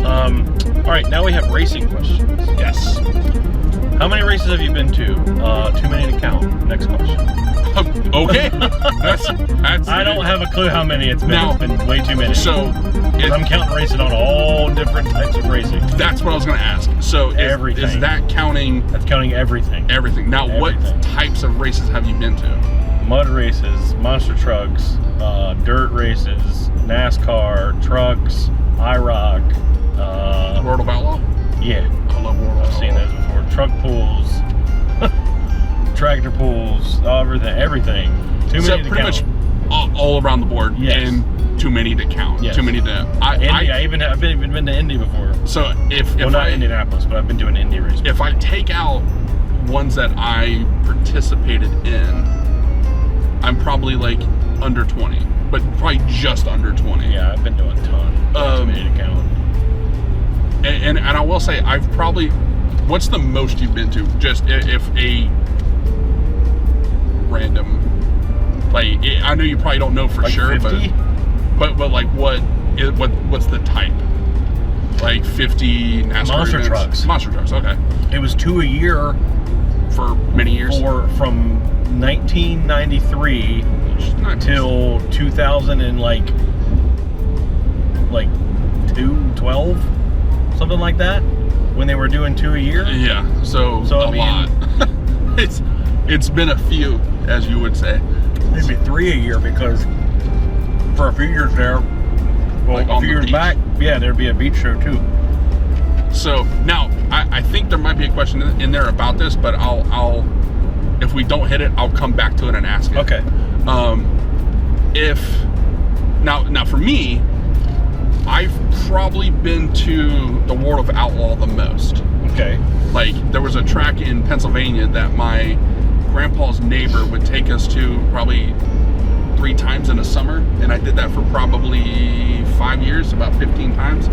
All right, now we have racing questions. Yes. How many races have you been to? Too many to count. Next question. Okay. That's I don't have a clue how many it's been. Now, It's been way too many. So, I'm counting racing on all different types of racing. that's what I was going to ask. So, Everything. is that counting That's counting everything. everything? Now, what Everything. types of races have you been to? Mud races, monster trucks, dirt races, NASCAR, trucks, IROC. World of Outlaw? Yeah, I love World of Outlaw. I've seen those before. Truck pools, tractor pools, everything. Too So many to pretty count. much all around the board, Yes. and too many to count. Yes. Too many to. I've even been to Indy before. So if Well, not I Indianapolis, but I've been doing Indy race. if I take out ones that I participated in, I'm probably like under 20, but probably just under 20. Yeah, I've been doing a ton. Too many to count. And I will say I've probably. What's the most you've been to? Just if a random. Like I know you probably don't know for Like sure, 50? but like what's the type? Like 50 NASCAR Monster events? trucks. Monster trucks. Okay. It was 2 a year For many years. from 1993 Not till 2000 and like 12, something like that, when they were doing 2 a year. Yeah. So So, a I mean- lot. It's been a few, as you would say. Maybe 3 a year, because for a few years there, well, Like a on few the years beach? back, yeah, there'd be a beach show too. So now I think there might be a question in there about this, but I'll if we don't hit it, I'll come back to it and ask it. Okay. If now for me, I've probably been to the World of Outlaw the most. Okay. Like there was a track in Pennsylvania that my grandpa's neighbor would take us to probably 3 times in a summer, and I did that for probably 5 years, about 15 times.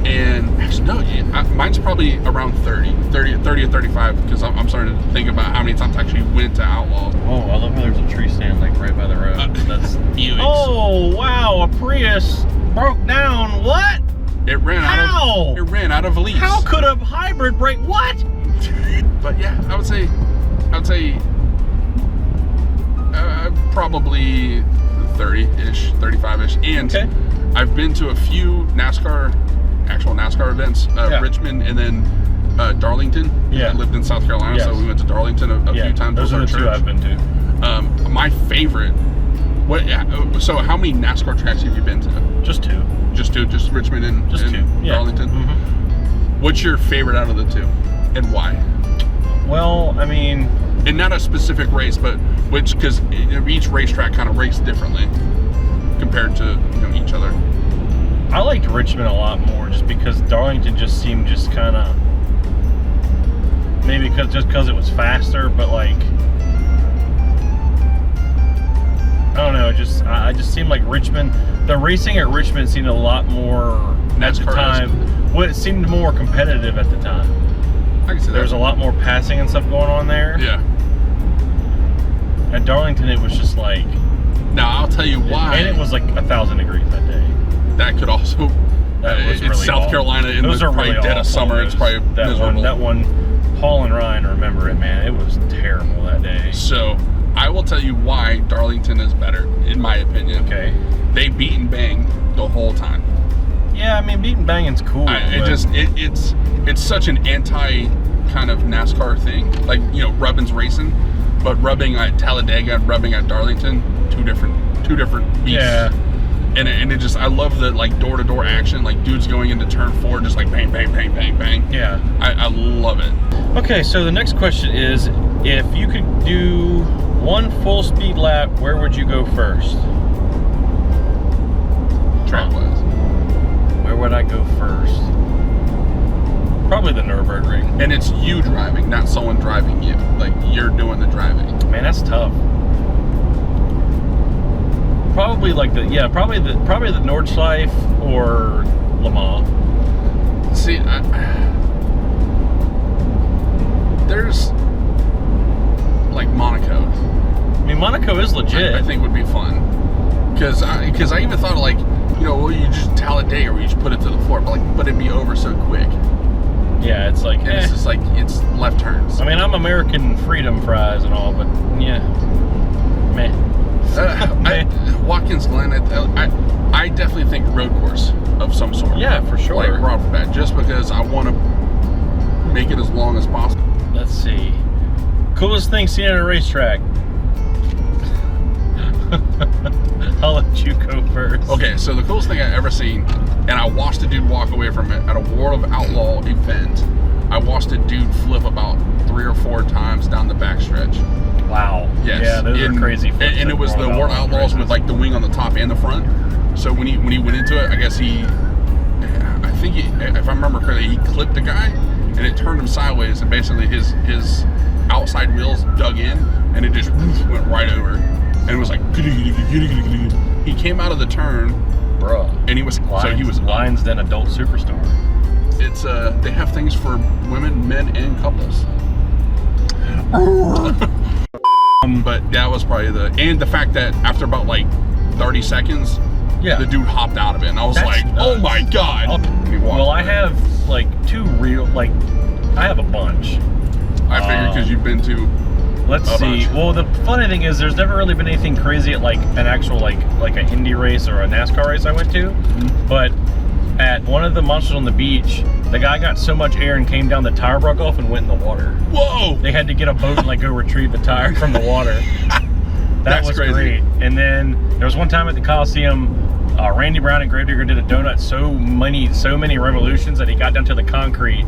And actually, no, mine's probably around 30 or 35, because I'm starting to think about how many times I actually went to Outlaw. Oh, I love how there's a tree stand like right by the road. That's. Buicks. Oh wow, a Prius broke down. What? It ran How? It ran out of lease. How could a hybrid break? What? But yeah, I would say probably 30-ish, 35-ish. And Okay. I've been to a few actual NASCAR events, Yeah. Richmond and then Darlington. Yeah. I lived in South Carolina, so Yes. we went to Darlington a few times those with are our the 2 church. I've been to. My favorite. So how many NASCAR tracks have you been to? Just 2. Just Richmond and, Just 2. Yeah. Darlington? Mhm. What's your favorite out of the 2, and why? Well, I mean, And not a specific race, but because each racetrack kind of raced differently compared to each other. I liked Richmond a lot more, just because Darlington just seemed just kind of, maybe because it was faster, but like, I don't know, I just seemed like Richmond, the racing at Richmond seemed a lot more at the NASCAR-esque. time. Well, it seemed more competitive at the time. I can see There was a lot more passing and stuff going on there. Yeah. At Darlington, it was just like, Now I'll tell you why. and it was like 1,000 degrees that day. That could also. That was it's really South awful. Carolina in Those the are probably really dead of awful. summer. It's probably miserable. That one, Paul and Ryan remember it, man. It was terrible that day. So I will tell you why Darlington is better, in my opinion. Okay. They beat and bang the whole time. Yeah, I mean, beat and banging's cool. It's such an anti kind of NASCAR thing. Like rubbing's racing, but rubbing at Talladega and rubbing at Darlington, two different beasts. Yeah. And it just, I love the like door to door action, like dudes going into turn 4, just like bang, bang, bang, bang, bang. Yeah. I love it. Okay, so the next question is, if you could do one full speed lap, where would you go first? Track wise. Where would I go first? Probably the Nürburgring. And it's you driving, not someone driving you. Like you're doing the driving. Man, that's tough. Probably like the Nordschleife or Le Mans. See, there's like Monaco. I mean, Monaco is legit. I think would be fun because I even thought of like you know, well, you just Talladega or you just put it to the floor, but it'd be over so quick. Yeah, it's like, And it's just like, it's left turns. I mean, I'm American freedom fries and all, but yeah, meh. Watkins Glen, I definitely think road course of some sort. Yeah, for sure. Like right off the bat, just because I want to make it as long as possible. Let's see. Coolest thing seen at a racetrack. I'll let you go first. Okay, so the coolest thing I ever seen, and I watched a dude walk away from it at a World of Outlaw event. I watched a dude flip about 3 or 4 times down the backstretch. Wow. Yes. Yeah, those are crazy. And it was the World Outlaws with like the wing on the top and the front. So when he went into it, I guess I think if I remember correctly, he clipped a guy and it turned him sideways, and basically his outside wheels dug in and it just went right over. And it was like, he came out of the turn, bruh, and he was Lions Den adult superstar. It's they have things for women, men, and couples. But that was probably the fact that after about like 30 seconds, yeah, the dude hopped out of it, and I was That's like, nuts. oh my god. Well, I have like 2 real, like, I have a bunch. I figured because you've been to. Let's see. Well, the funny thing is, there's never really been anything crazy at like an actual like an Indy race or a NASCAR race I went to. Mm-hmm. But at one of the Monsters on the Beach, the guy got so much air and came down, the tire broke off and went in the water. Whoa! They had to get a boat and like go retrieve the tire from the water. That was crazy. Great. And then there was one time at the Coliseum, Randy Brown and Gravedigger did a donut so many revolutions that he got down to the concrete,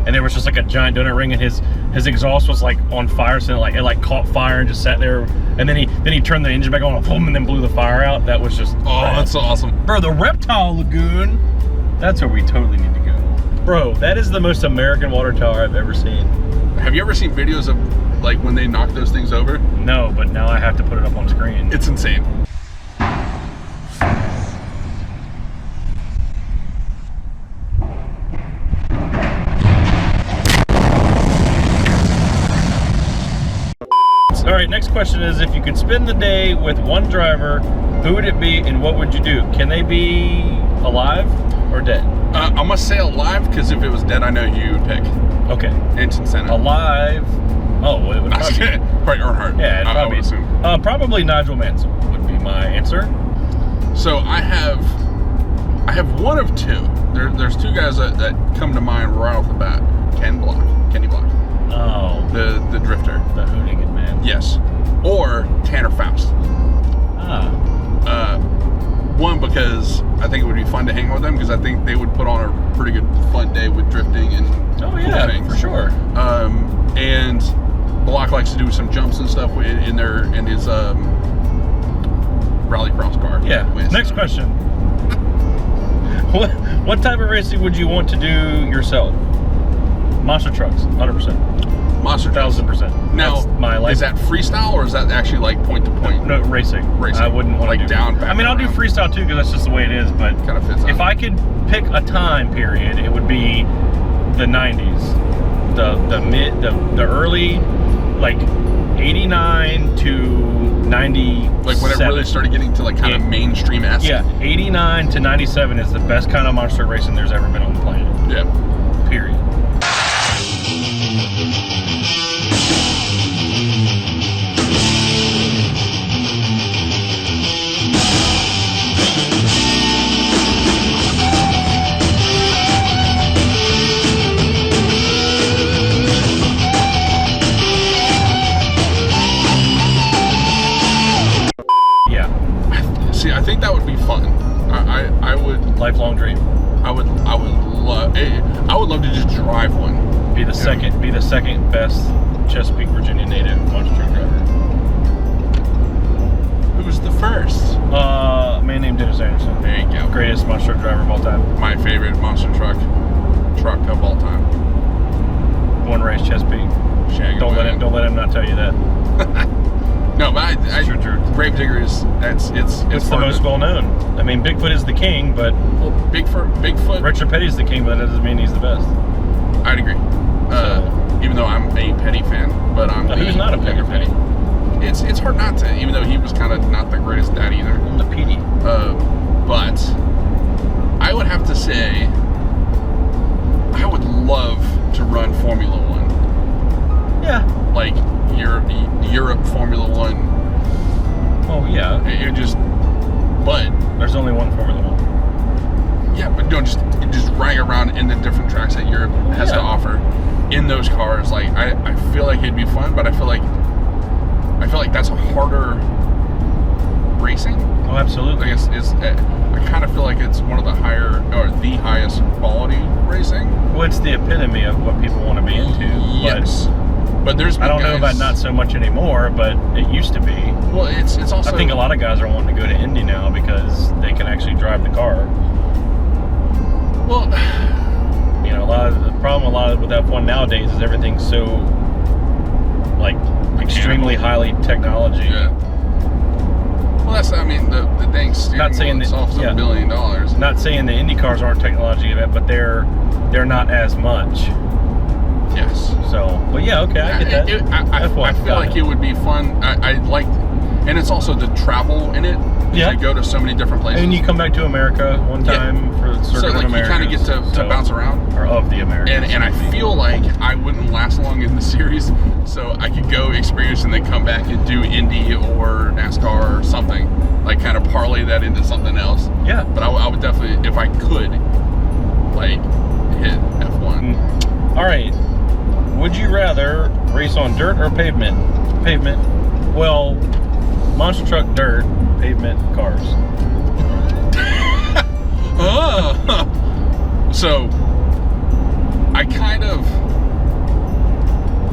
and there was just like a giant donut ring, and his exhaust was like on fire, so it caught fire and just sat there. And then he turned the engine back on, and then blew the fire out. That was just that's so awesome, bro. The Reptile Lagoon, that's where we totally need to go, bro. That is the most American water tower I've ever seen. Have you ever seen videos of like when they knock those things over? No, but now I have to put it up on screen. It's insane. All right, next question is, if you could spend the day with one driver, who would it be and what would you do? Can they be alive or dead? I'm gonna say alive, because if it was dead, I know who you would pick. Okay. Ayrton Senna. Alive. Oh, it would probably be, probably Earnhardt. yeah, it'd I would assume. Probably Nigel Mansell would be my answer. So I have one of 2. There's 2 guys that come to mind right off the bat. Kenny Block. Oh, The drifter. the hoonigan man. Yes. Or Tanner Faust. One, because I think it would be fun to hang with them, because I think they would put on a pretty good fun day with drifting and Oh yeah, cool things. for sure. And Block likes to do some jumps and stuff in his rallycross car. Yeah. Next question. What type of racing would you want to do yourself? Monster trucks, 100%. Monster trucks. 1000%. Now, That's my life. is that freestyle, or is that actually like point to point? No, racing. I wouldn't want like to do down, back. I mean, I'll do freestyle too, because that's just the way it is. But Kind of fits. if I could pick a time period, it would be the 90s, the early, like 89 to 90. Like when it really started getting to like kind of mainstream-esque. Yeah, 89 to 97 is the best kind of monster racing there's ever been on the planet. Yeah. Period. See, I think that would be fun. I would. Lifelong dream. I would love to just drive one. Be the second best Chesapeake, Virginia native monster truck driver. Who's the first? A man named Dennis Anderson. There you go. Greatest monster truck driver of all time. My favorite monster truck of all time. One race, Chesapeake. Shaggy Don't let him not tell you that. No, but True. Gravedigger is it's the most well known. I mean, Bigfoot is the king, but well, Bigfoot. Richard Petty's the king, but that doesn't mean he's the best. I'd agree. Even though I'm a Petty fan, but I'm who's not a Petty fan? It's hard not to, even though he was kind of not the greatest dad either. The PD. But I would have to say I would love to run Formula One. Yeah. Like Europe Formula One. Oh yeah. It just, but There's only one Formula One. yeah, but no, just riding around in the different tracks that Europe has to offer in those cars. Like I feel like it'd be fun, but I feel like that's a harder racing. Oh, absolutely. Like I kind of feel like it's one of the higher or the highest quality racing. Well, it's the epitome of what people want to be into. Yes, but there's been I don't know guys- about not so much anymore, but it used to be. Well, it's also. I think a lot of guys are wanting to go to Indy now because they can actually drive the car. Well, You know, the problem with F1 nowadays is everything's so like extremely highly technology. yeah. Well, that's the dang steering Not saying wheel that- itself is yeah. $1 billion. Not saying the Indy cars aren't technology yet, but they're not as much. Yes. So, but yeah, okay, I get that. I F1, feel got like it would be fun. I like, and it's also the travel in it. Yeah. You go to so many different places. And you come back to America one Yeah. time for the so Circuit like of you America. kind of get to bounce around. Or of the Americas. And I feel like I wouldn't last long in the series, so I could go experience and then come back and do Indy or NASCAR or something, like kind of parlay that into something else. Yeah. But I would definitely, if I could, like hit F1. All right. Would you rather race on dirt or pavement? Pavement. Well, monster truck, dirt, pavement, cars. So I kind of,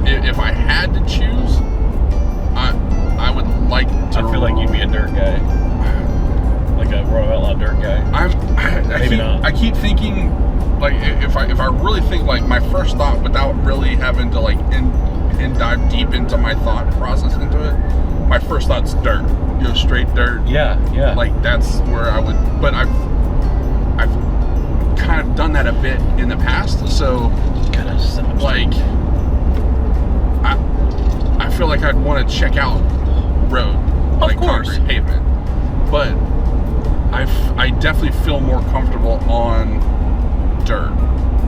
if I had to choose, I would like to. I feel like you'd be a dirt guy, like a World of Outlaw dirt guy. Maybe not. I keep thinking, like, if I really think, like, my first thought without really having to like dive deep into my thought process into it, my first thought's dirt. Go straight dirt. Yeah, yeah. Like that's where I would. But I've kind of done that a bit in the past, so like I feel like I'd want to check out road, like course. concrete pavement, but I definitely feel more comfortable on dirt,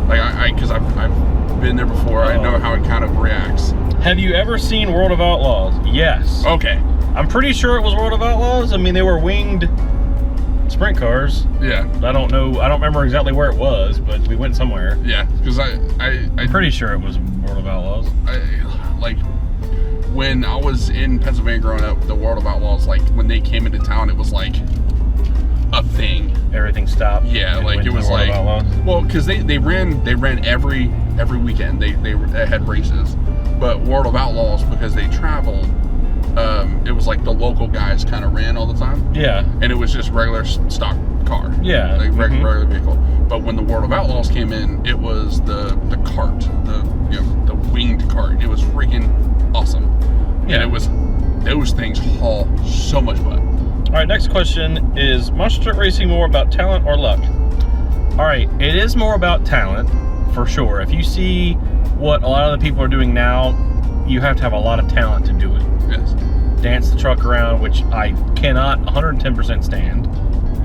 like because I've been there before. I know how it kind of reacts. Have you ever seen World of Outlaws? Yes. Okay. I'm pretty sure it was World of Outlaws. I mean, they were winged sprint cars. Yeah. I don't know. I don't remember exactly where it was, but we went somewhere. Yeah, because I'm pretty sure it was World of Outlaws. like when I was in Pennsylvania growing up, the World of Outlaws, like when they came into town, it was like a thing. Everything stopped. Yeah, and like went it to was the World like, of Outlaws. well, because they ran every weekend. They had races, but World of Outlaws, because they traveled, it was like the local guys kind of ran all the time. Yeah. And it was just regular stock car. Yeah. Like Mhm. regular vehicle. But when the World of Outlaws came in, it was the cart, the winged cart. It was freaking awesome. Yeah. And it was, those things haul so much butt. All right, next question is monster truck racing more about talent or luck? All right, it is more about talent, for sure. If you see what a lot of the people are doing now, you have to have a lot of talent to do it. Yes. Dance the truck around, which I cannot 110% stand.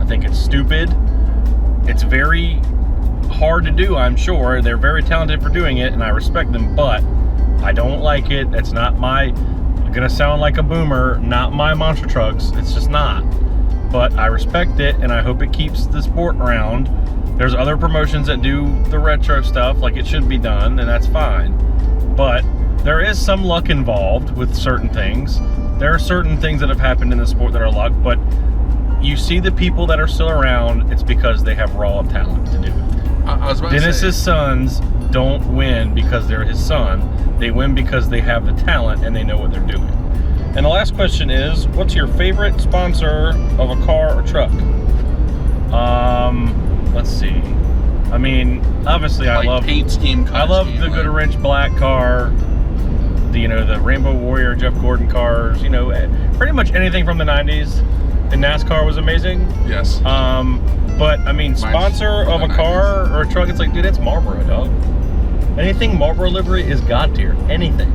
I think it's stupid. It's very hard to do, I'm sure. They're very talented for doing it, and I respect them, but I don't like it. It's not my, I'm gonna sound like a boomer, not my monster trucks. It's just not. But I respect it, and I hope it keeps the sport around. There's other promotions that do the retro stuff like it should be done, and that's fine. But there is some luck involved with certain things. There are certain things that have happened in the sport that are luck, but you see the people that are still around, it's because they have raw talent to do it. I was about to Dennis's say, sons don't win because they're his son. They win because they have the talent and they know what they're doing. And the last question is, what's your favorite sponsor of a car or truck? Let's see. I mean, obviously I like love paint scheme. I love the Gooderwrench black car, the Rainbow Warrior Jeff Gordon cars, pretty much anything from the 90s. And NASCAR was amazing. Yes. But I mean, sponsor of a car or a truck, it's like, dude, it's Marlboro, dog. Anything Marlboro livery is God tier. Anything.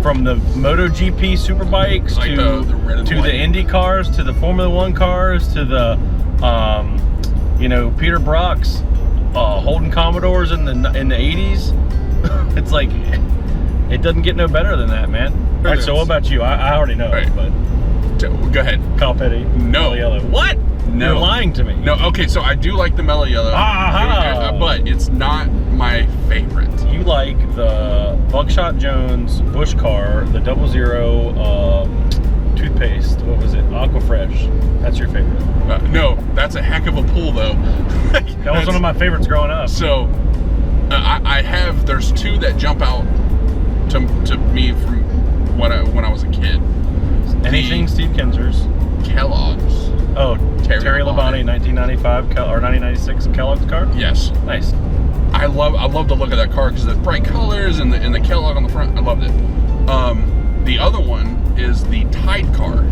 from the MotoGP superbikes Like to the red and the white. Indy cars to the Formula One cars to the Peter Brock's Holden Commodores in the 80s. It's like it doesn't get no better than that, man. All right, so what about you? I already know, Right. but Go ahead. Kyle Petty, No. Mellow Yellow. What? No. You're lying to me. No, okay, so I do like the Mellow Yellow. Aha! But it's not my favorite. You like the Buckshot Jones Bush car, the 00 toothpaste. What was it? Aquafresh. That's your favorite. No, that's a heck of a pull, though. That was one of my favorites growing up. So, there's two that jump out to me from when I was a kid. Anything Steve Kinser's. Kellogg's. Oh, Terry Labonte. Labonte, 1995 or 1996 Kellogg's car. Yes. Nice. I love the look of that car because the bright colors and the Kellogg on the front. I loved it. The other one is the Tide car.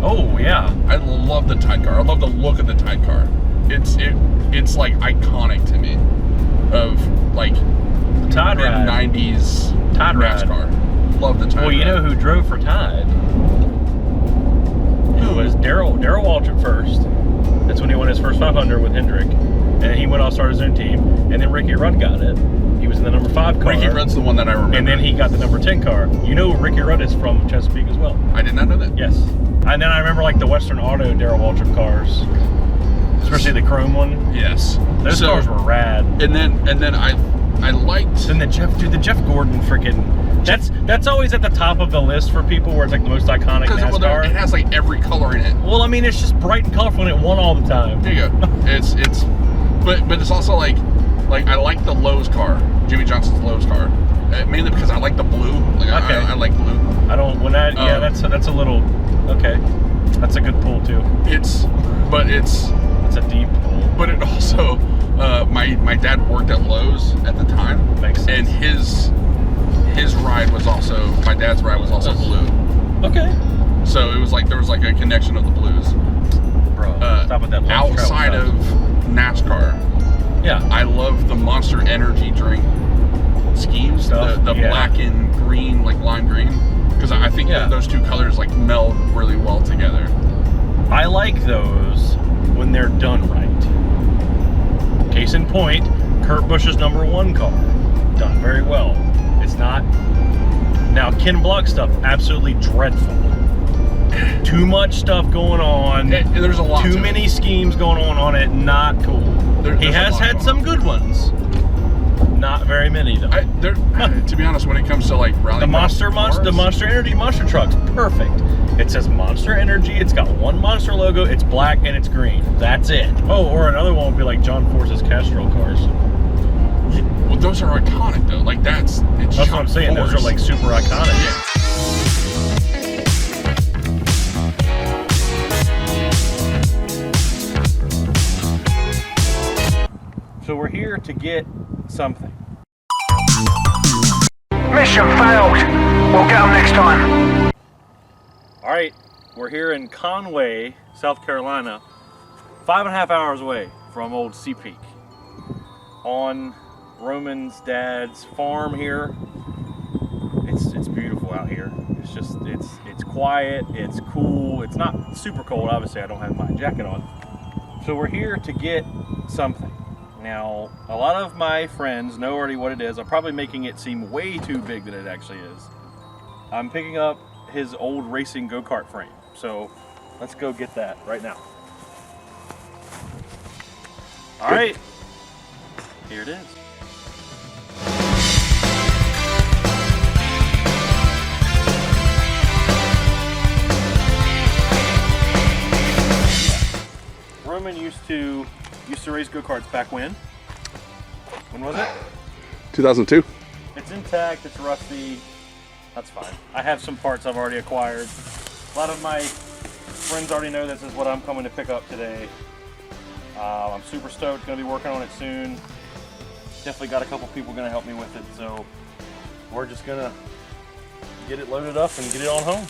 Oh yeah. I love the Tide car. I love the look of the Tide car. It's like iconic to me. Of like Tide ride. mid-90s Tide ride. NASCAR. Love the Tide Well, you ride. know who drove for Tide? It was Darrell Waltrip first. That's when he won his first 500 with Hendrick. And then he went off, started his own team. And then Ricky Rudd got it. He was in the number 5 car. Ricky Rudd's the one that I remember. And then he got the number 10 car. You know Ricky Rudd is from Chesapeake as well. I did not know that. Yes. And then I remember like the Western Auto Darrell Waltrip cars. Especially the chrome one. Yes. Those So- cars were rad. And then I liked. Then the Jeff Gordon freaking. That's always at the top of the list for people where it's like the most iconic Because NASCAR. it has like every color in it. Well, I mean, it's just bright and colorful and it won all the time. There you go. But it's also like I like the Lowe's car, Jimmy Johnson's Lowe's car, mainly because I like the blue. Like Okay. I like blue. I don't, that's a little, okay. That's a good pull too. It's It's a deep pull. but it also my dad worked at Lowe's at the time. Makes sense. And his ride was also my dad's ride was also blue. Okay. So it was like there was like a connection of the blues. Bro, stop with that long Outside travel of stuff. NASCAR, Yeah. I love the Monster Energy drink schemes, Stuff, the yeah. black and green, like lime green, because I think Yeah. that those two colors like meld really well together. I like those when they're done right. Case in point, Kurt Busch's number 1 car. Done very well. It's not. Now, Ken Block stuff, absolutely dreadful. Too much stuff going on. There's a lot. Too to many it. schemes going on it. Not cool. He There's a has lot had going some on. good ones. Not very many though. To be honest, when it comes to like rally The Monster Energy monster truck's perfect. It says Monster Energy. It's got one Monster logo. It's black and it's green. That's it. Oh, or another one would be like John Force's Castrol cars. Well, those are iconic though. Like it's. That's what I'm saying. Those are like super iconic. So we're here to get something. Mission failed. We'll get them next time. All right, we're here in Conway, South Carolina, 5.5 hours away from old Sea Peak. On Roman's dad's farm here. It's beautiful out here. It's just it's quiet, it's cool, it's not super cold, obviously I don't have my jacket on. So we're here to get something. Now, a lot of my friends know already what it is. I'm probably making it seem way too big than it actually is. I'm picking up his old racing go-kart frame. So let's go get that right now. All right, here it is. Roman used to race go-karts back when? When was it? 2002. It's intact, it's rusty, that's fine. I have some parts I've already acquired. A lot of my friends already know this is what I'm coming to pick up today. I'm super stoked, gonna be working on it soon. Definitely got a couple people gonna help me with it, so we're just gonna get it loaded up and get it on home.